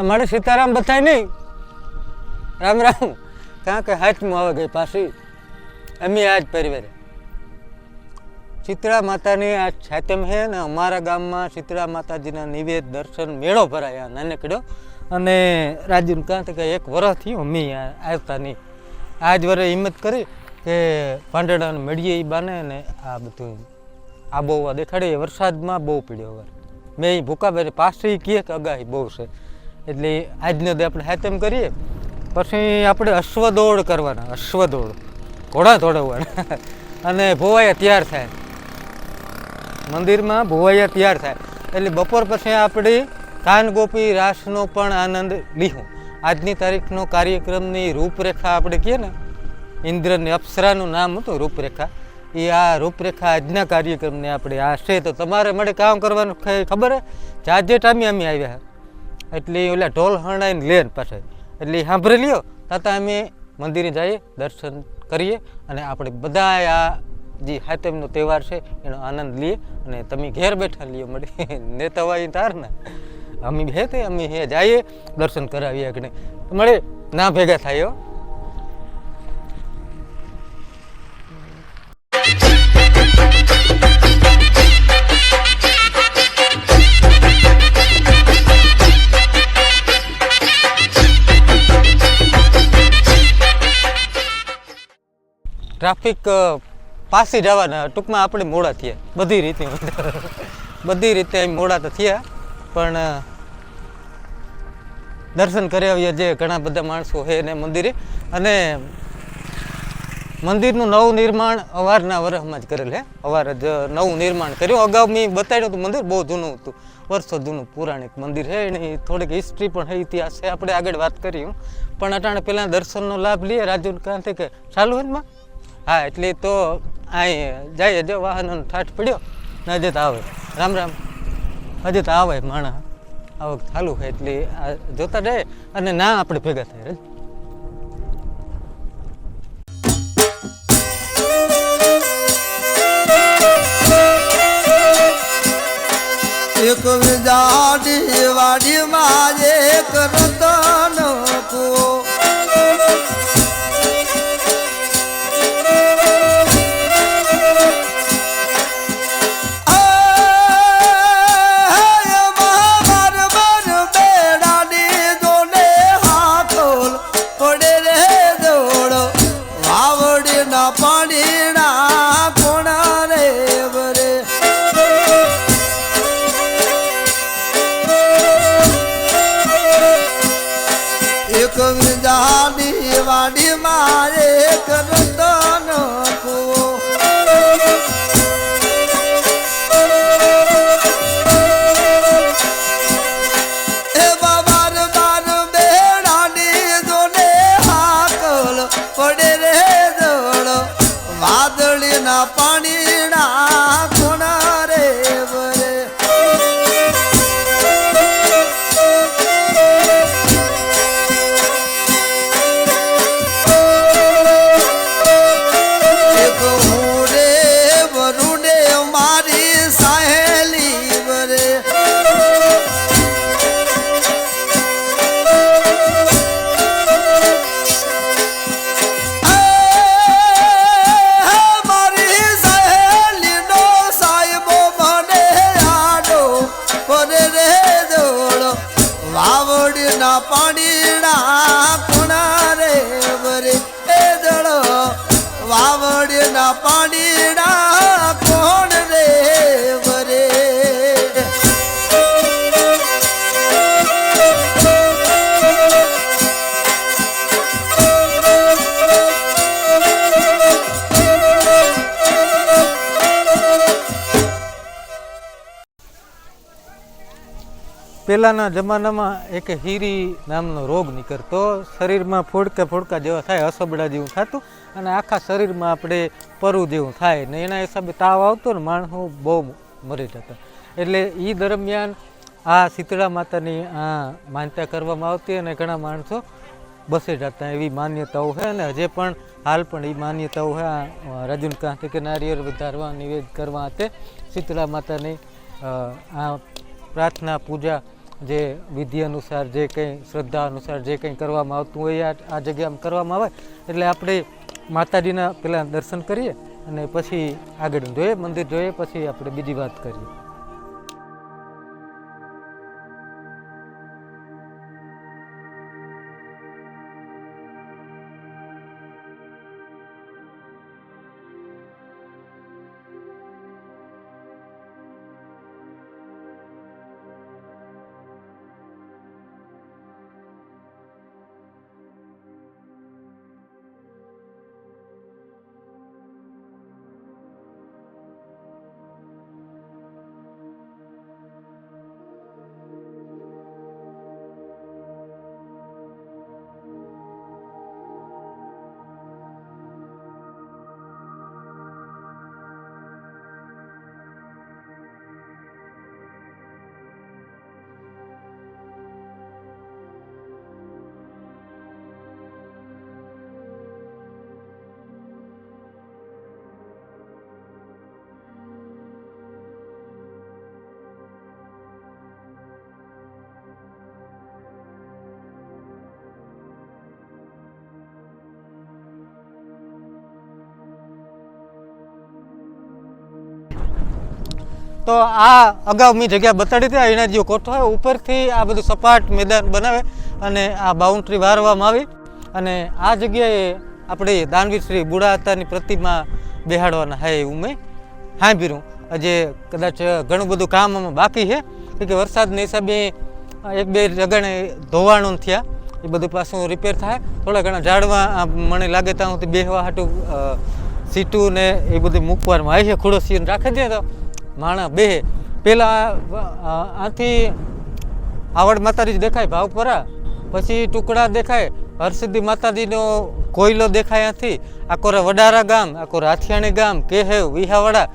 મારે સીતારામ બતાય નહીં. રામ રામ. કારણ કે હાથમાં આવે ગઈ પાછી અમે આજ પરિવારે શીતળા માતાની આ છાતમ છે ને અમારા ગામમાં શીતળા માતાજીના નિવેદ દર્શન મેળો ભરાય નાનકડો. અને રાજુને કાં કે એક વર્ષ થયું અમે આવતા નહીં. આજ વરે હિંમત કરી કે પાંડડાને મેળીએ એ બાને ને આ બધું આબોહવા દેખાડી. વરસાદમાં બહુ પીડ્યો હવે મેં ભૂકા બેરે પાછી કહે કે અગાહી બહુ છે એટલે આજનો દે આપણે હાથમ કરીએ. પછી આપણે અશ્વદોડ કરવાના. અશ્વદોડ ઘોડા દોડાવવાના અને ભોવાયા તૈયાર થાય મંદિરમાં. ભોવાયા તૈયાર થાય એટલે બપોર પછી આપણી કાન ગોપી રાસનો પણ આનંદ લીધું. આજની તારીખનો કાર્યક્રમની રૂપરેખા આપણે કહીએ ને, ઇન્દ્રની અપ્સરાનું નામ હતું રૂપરેખા. એ આ રૂપરેખા આજના કાર્યક્રમને આપણે આ છે. તો તમારે મળે કામ કરવાનું ખબર હે. જાજે ટાઈમે અમે આવ્યા એટલે ઓલા ઢોલ હણાઈને લેન પાસે એટલે સાંભળી લ્યો. તાતા અમે મંદિરે જઈએ, દર્શન કરીએ અને આપણે બધા આ જે હાતમનો તહેવાર છે એનો આનંદ લઈએ. અને તમે ઘેર બેઠા લ્યો મળી નેતા હોય તાર ને અમે હે તે અમે હે જઈએ દર્શન કરાવીએ કે નહીં મળે ના ભેગા થાય. ટ્રાફિક પાસી જવાના ટૂંકમાં આપણે મોડા થયા બધી રીતે મોડા તો થયા પણ દર્શન કરી આવીએ જે ઘણા બધા માણસો છે એને મંદિરે. અને મંદિરનું નવું નિર્માણ અવારના વર્ષમાં જ કરેલ હે. અવાર જ નવું નિર્માણ કર્યું. અગાઉ મેં બતાડ્યું હતું મંદિર બહુ જૂનું હતું, વર્ષો જૂનું પૌરાણિક મંદિર છે. એની થોડીક હિસ્ટ્રી પણ છે, ઇતિહાસ છે, આપણે આગળ વાત કરી. પણ અટાણે પહેલાં દર્શનનો લાભ લઈએ. રાજુ કાંથી કે ચાલુ હોય ને હા એટલે તો અહીં જાય જો વાહનનો ઠાઠ પડ્યો ને હજી તો આવે. રામ રામ. હજી તો આવે માણસ આવક ચાલુ હોય એટલે જોતા જાય અને ના આપણે ભેગા થાય. એક વિજાડી વાડી માં એક રતન કો વાડી મારે કરતો નકો એ બાબાર બાર બેડાની જોડે હાકલ પડે રે દોડો વાદળી ના પાણી ના કોણા રે બરે પાણીના કોણ રે વરે પહેલાંના જમાનામાં એક હીરી નામનો રોગ નીકળતો. શરીરમાં ફોડકા જેવા થાય, અસબડા જેવું થતું અને આખા શરીરમાં આપણે પરવું જેવું થાય ને એના હિસાબે તાવ આવતો ને માણસો બહુ મરી જતા. એટલે એ દરમિયાન આ શીતળા માતાની આ માન્યતા કરવામાં આવતી અને ઘણા માણસો બસી જતા એવી માન્યતાઓ છે. અને હજે પણ હાલ પણ એ માન્યતાઓ છે. રાજુન કાંથી કે નારિયેળ વધારવા, નિવેદ કરવા તે શીતળા માતાની આ પ્રાર્થના પૂજા જે વિધિ અનુસાર જે કંઈ શ્રદ્ધા અનુસાર જે કંઈ કરવામાં આવતું હોય આ જગ્યામાં કરવામાં આવે. એટલે આપણે માતાજીના પહેલાં દર્શન કરીએ અને પછી આગળ જોઈએ, મંદિર જોઈએ, પછી આપણે બીજી વાત કરીએ. તો આ અગાઉ મેં જગ્યા બતાડી હતી, એના જે કોઠો હોય ઉપરથી આ બધું સપાટ મેદાન બનાવે અને આ બાઉન્ડ્રી વારવામાં આવી અને આ જગ્યાએ આપણે દાનવીર શ્રી બુઢાતાની પ્રતિમા બેહાડવાના હે એવું મેં સાંભળ્યું. જે કદાચ ઘણું બધું કામ આમાં બાકી છે કે વરસાદના હિસાબે એક બે જગાણે ધોવાણું થયા, એ બધું પાછું રિપેર થાય. થોડા ઘણા ઝાડવા મને લાગે ત્યાં સુધી બેહવા હાટું સીટું ને એ બધું મૂકવામાં આવે છે. ખુડોસીને રાખે છે તો માણસ બે પેલા આથી આવડ માતાજી દેખાય ભાવપરા, પછી ટુકડા દેખાય, હરસિદ્ધિ માતાજીનો કોયલો દેખાય. આથી આકોરા વડારા ગામ, આકોરા હાથિયાણી ગામ, કેહેવ, વિહાવાડા,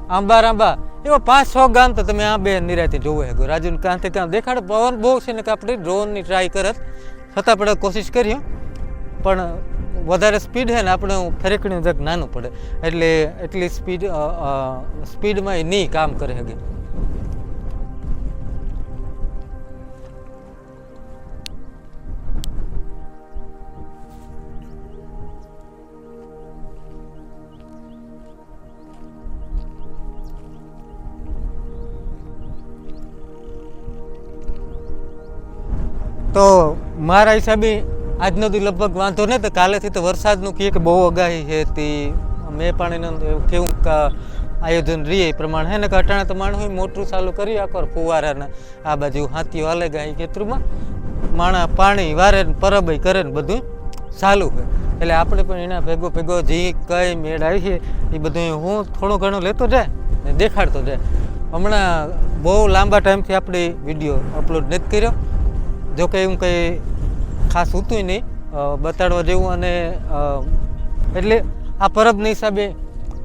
આંબા, એવા 5-6 ગામ તો તમે આ બે નિરાતે જોવો હે. રાજુ કાંતે કામ દેખાડે. પવન બહુ છે ને કે આપણે ડ્રોનની ટ્રાય કરત, છતાં આપણે કોશિશ કરીએ પણ વધારે સ્પીડ છે ને આપણે ફેરેકણીનું જગ નાનું પડે એટલે એટલી સ્પીડમાં એ નહીં કામ કરે શકે. તો મારા હિસાબે આજનો દી લગભગ વાંધો નહીં. તો કાલેથી તો વરસાદનું કહે કે બહુ આગાહી છે તે મેં પાણીનું કેવું આયોજન રહીએ એ પ્રમાણે હે ને કે અટાણે તો માણસ મોટરું ચાલુ કરી આખો ફુવારાના આ બાજુ હાથીઓ હાલે ગાય ખેતરમાં માણા પાણી વારે પરબઈ કરે ને બધું ચાલુ હોય. એટલે આપણે પણ એના ભેગો જે કંઈ મેળ આવી છે એ બધું હું થોડું ઘણું લેતો જાય ને દેખાડતો જાય. હમણાં બહુ લાંબા ટાઈમથી આપણે વિડીયો અપલોડ નથી કર્યો, જો કે એવું કંઈ ખાસ હતું નહીં બતાડવા જેવું. અને એટલે આ પરબના હિસાબે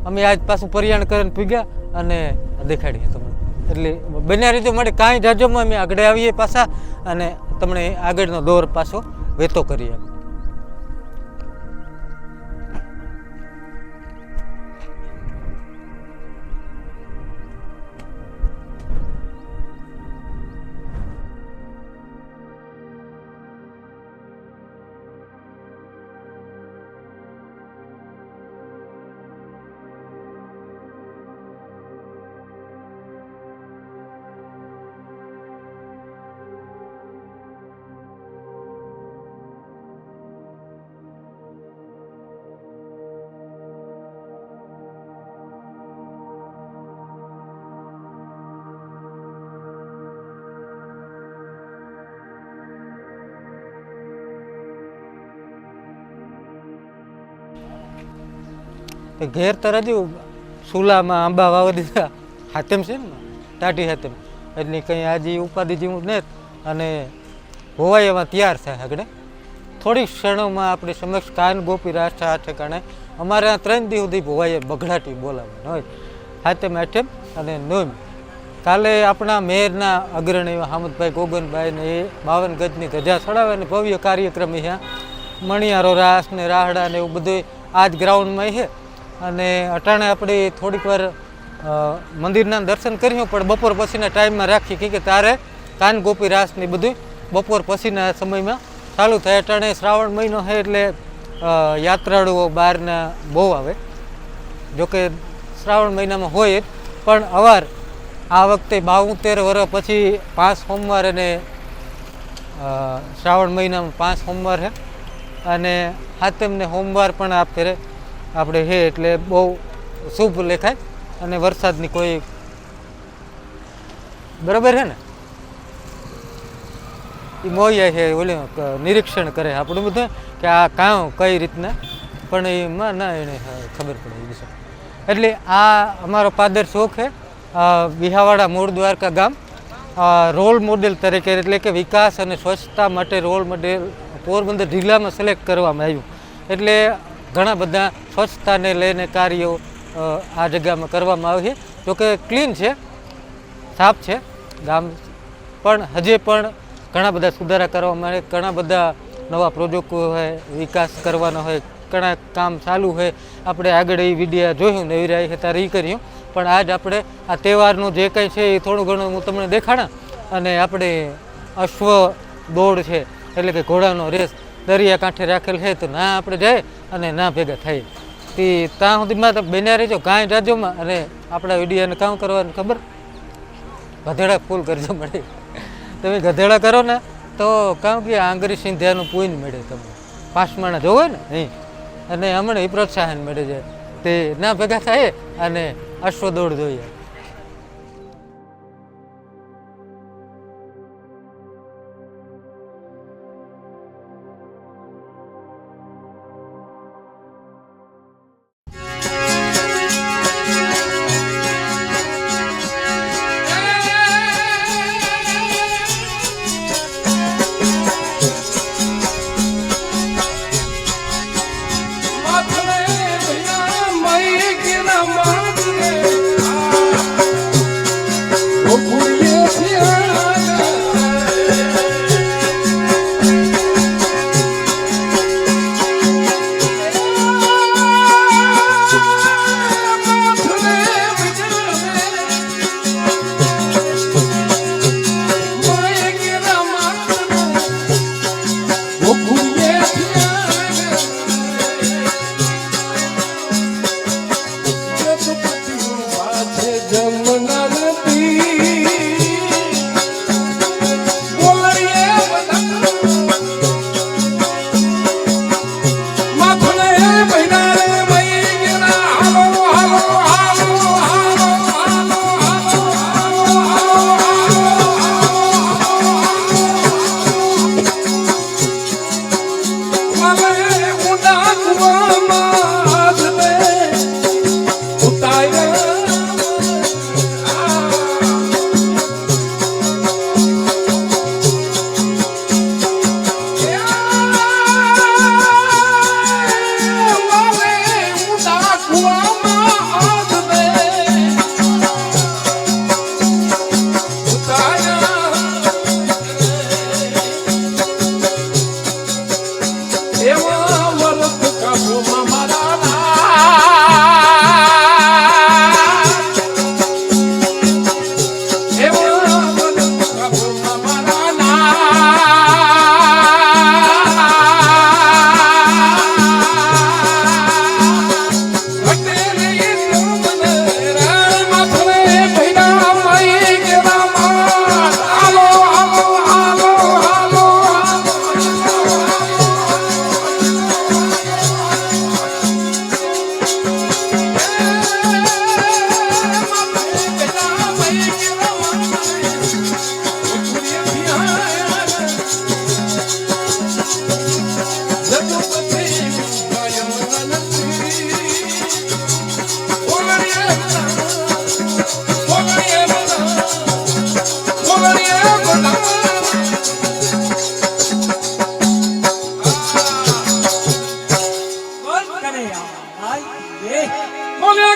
અમે આજ પાછું પરિયાણ કરીને પીગ્યા અને દેખાડીએ તમને. એટલે બંને રીતે માટે કાંઈ જાજોમાં અમે આગળ આવીએ પાછા અને તમને આગળનો દોર પાછો વેતો કરીએ. ઘેર તરત સુલામાં આંબા વાવી દીધા, હાથેમ છે ને ટાટી હાથેમ, એટલે કંઈ આજે ઉપાધિ જેવું ને. અને હોવાય એમાં તૈયાર થાય આગળ થોડીક ક્ષણોમાં આપણે સમક્ષ કાન ગોપી રાષ્ટ્ર આ ઠેકાણે અમારે આ 3 દિવસ સુધી હોવાય બગડાટી બોલાવવાનું હોય. હાથેમ આઠેમ અને નોમ કાલે આપણા મેયરના અગ્રણી હામદભાઈ ગોગનભાઈને એ 52 ગજની ધજા ચડાવે અને ભવ્ય કાર્યક્રમ અહીંયા મણિયારો રાસ ને રાહડા ને એવું બધું આ જ ગ્રાઉન્ડમાં છે. અને અટાણે આપણે થોડીક વાર મંદિરના દર્શન કર્યું પણ બપોર પછીના ટાઈમમાં રાખી કે તારે કાન ગોપી રાસ ને બધું બપોર પછીના સમયમાં ચાલુ થાય. અટાણે શ્રાવણ મહિનો છે એટલે યાત્રાળુઓ બહારના બહુ આવે. જોકે શ્રાવણ મહિનામાં હોય જ, પણ અવાર આ વખતે 72 વર્ષ પછી 5 સોમવાર અને શ્રાવણ મહિનામાં 5 સોમવાર છે અને હાતમને સોમવાર પણ આ ફેરે આપણે છે એટલે બહુ શુભ લેખાય અને વરસાદની કોઈ બરાબર છે ને એ મોયા છે ઓલી નિરીક્ષણ કરે આપણું બધું કે આ કાં કઈ રીતના, પણ એમાં ના એને ખબર પડે એ વિશે. એટલે આ અમારો પાદર ચોક છે, વિહાવાડા મૂળ દ્વારકા ગામ. રોલ મોડેલ તરીકે એટલે કે વિકાસ અને સ્વચ્છતા માટે રોલ મોડેલ પોરબંદર જિલ્લામાં સિલેક્ટ કરવામાં આવ્યું. એટલે ઘણા બધા સ્વચ્છતાને લઈને કાર્યો આ જગ્યામાં કરવામાં આવે છે. જોકે ક્લીન છે, સાફ છે ગામ, પણ હજે પણ ઘણા બધા સુધારા કરવામાં આવે, ઘણા બધા નવા પ્રોજેક્ટો હોય, વિકાસ કરવાનો હોય, ઘણા કામ ચાલુ હોય. આપણે આગળ એ વિડીયો જોયું ને એવી રહ્યા ત્યારે એ કર્યું, પણ આજ આપણે આ તહેવારનું જે કંઈ છે એ થોડું ઘણું હું તમને દેખાડા. અને આપણે અશ્વ દોડ છે એટલે કે ઘોડાનો રેસ દરિયા કાંઠે રાખેલ છે, તો ના આપણે જાય અને ના ભેગા થાય તે ત્યાં સુધીમાં તો બન્યા રહેજો ગાય રાજ્યોમાં. અને આપણા વિડીયોને કામ કરવાનું ખબર, ગધેડા ફૂલ કરજો મળે. તમે ગધેડા કરો ને તો કામ કે આંગરી સિંધ્યાનું પૂન મળે, તમને 5 માણા જોવો ને અહીં, અને હમણાં એ પ્રોત્સાહન મળે છે તે ના ભેગા થાય અને અશ્વ દોડ જોઈએ.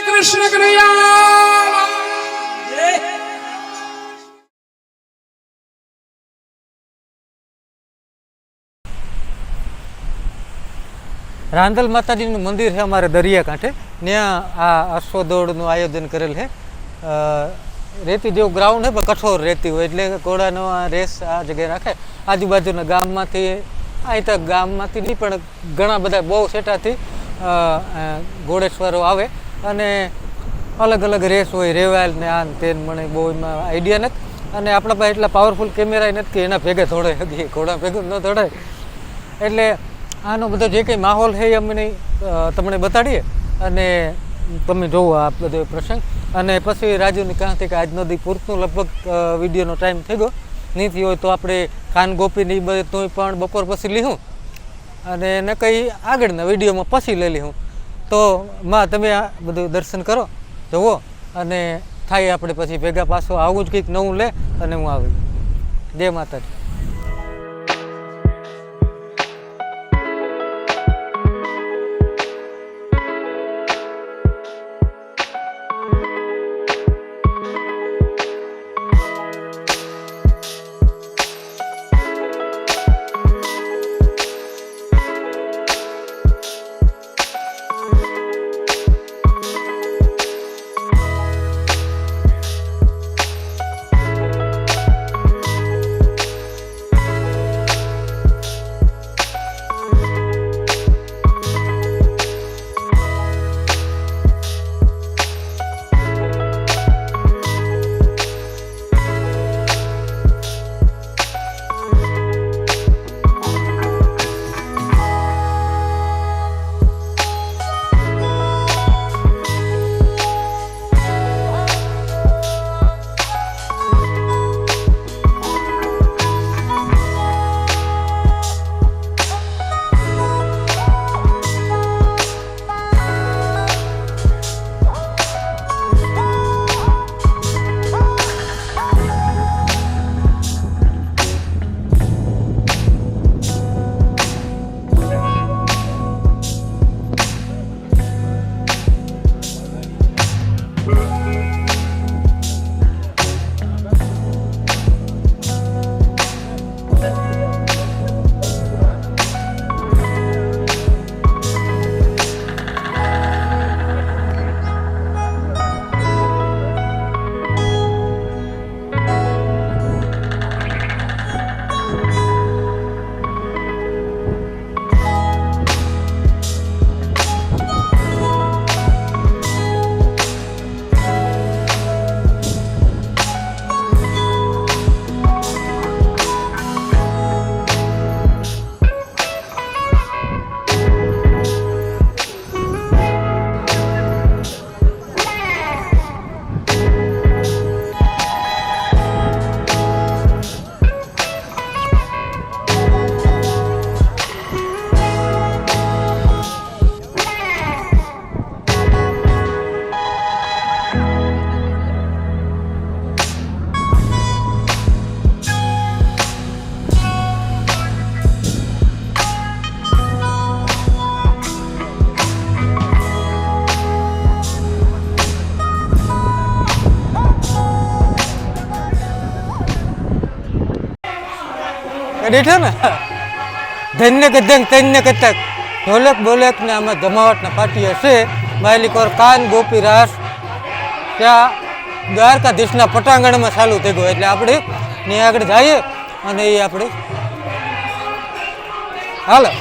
કૃષ્ણ કનૈયા રાંદલ માતાજીનું મંદિર છે અમારે દરિયા કાંઠે, ત્યાં આ અશ્વદોડનું આયોજન કરેલ છે. રેતી જેવું ગ્રાઉન્ડ છે પણ કઠોર રેતી હોય એટલે ઘોડાનો આ રેસ આ જગ્યાએ રાખે. આજુબાજુના ગામમાંથી અહીં તો ગામમાંથી નહીં પણ ઘણા બધા બહુ સેટાથી ઘોડેસવારો આવે અને અલગ અલગ રેસ હોય, રેવાલ ને આ ને તે મને બહુ એમાં આઈડિયા નથી. અને આપણા પાસે એટલા પાવરફુલ કેમેરા નથી કે એના ભેગે દોડાય શકીએ, ઘોડા ભેગું ન દોડાય. એટલે આનો બધો જે કંઈ માહોલ છે એ અમને તમને બતાડીએ અને તમે જોવો આ બધો પ્રસંગ. અને પછી રાજુની કહાથી કે આજનો દી પૂરતું લગભગ વિડીયોનો ટાઈમ થઈ ગયો નહીં થયો હોય તો આપણે કાન ગોપીની બધું પણ બપોર પછી લીધું અને એને કંઈ આગળના વિડીયોમાં પછી લઈ લીધું. તો માં તમે આ બધું દર્શન કરો, જુઓ અને થાય આપણે પછી ભેગા પાછો આવું જ કંઈક નવું લે અને હું આવી. જય માતાજી. બેઠો ને ધન્ય કદંગ તન્ય કતક ઢોલક બોલક ને આમાં જમાવટના પાર્ટી હશે. માલિક ઓર કાન ગોપી રાસ ત્યાં દ્વારકાધીશના પટાંગણમાં ચાલુ થઈ ગયો એટલે આપણે ત્યાં આગળ જઈએ અને એ આપણે હાલો.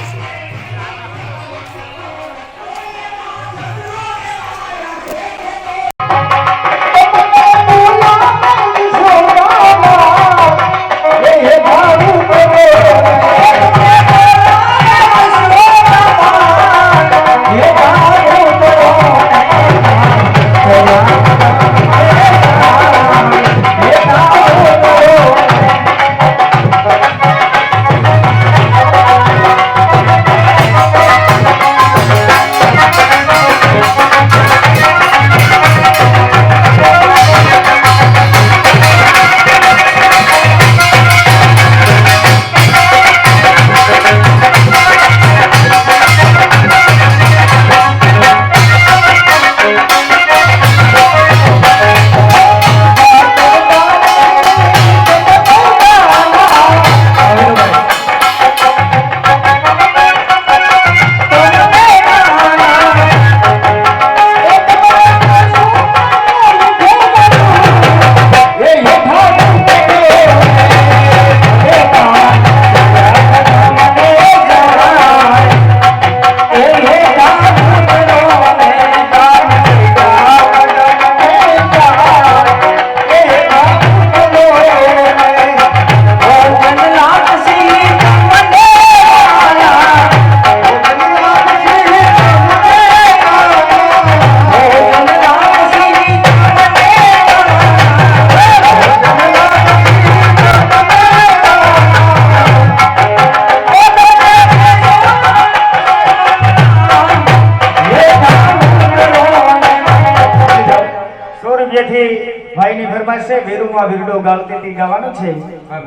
મેરુમાં વીરડો ગાલતી હતી ગાવાનું છે.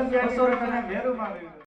₹200 મેરુમાં વીરડો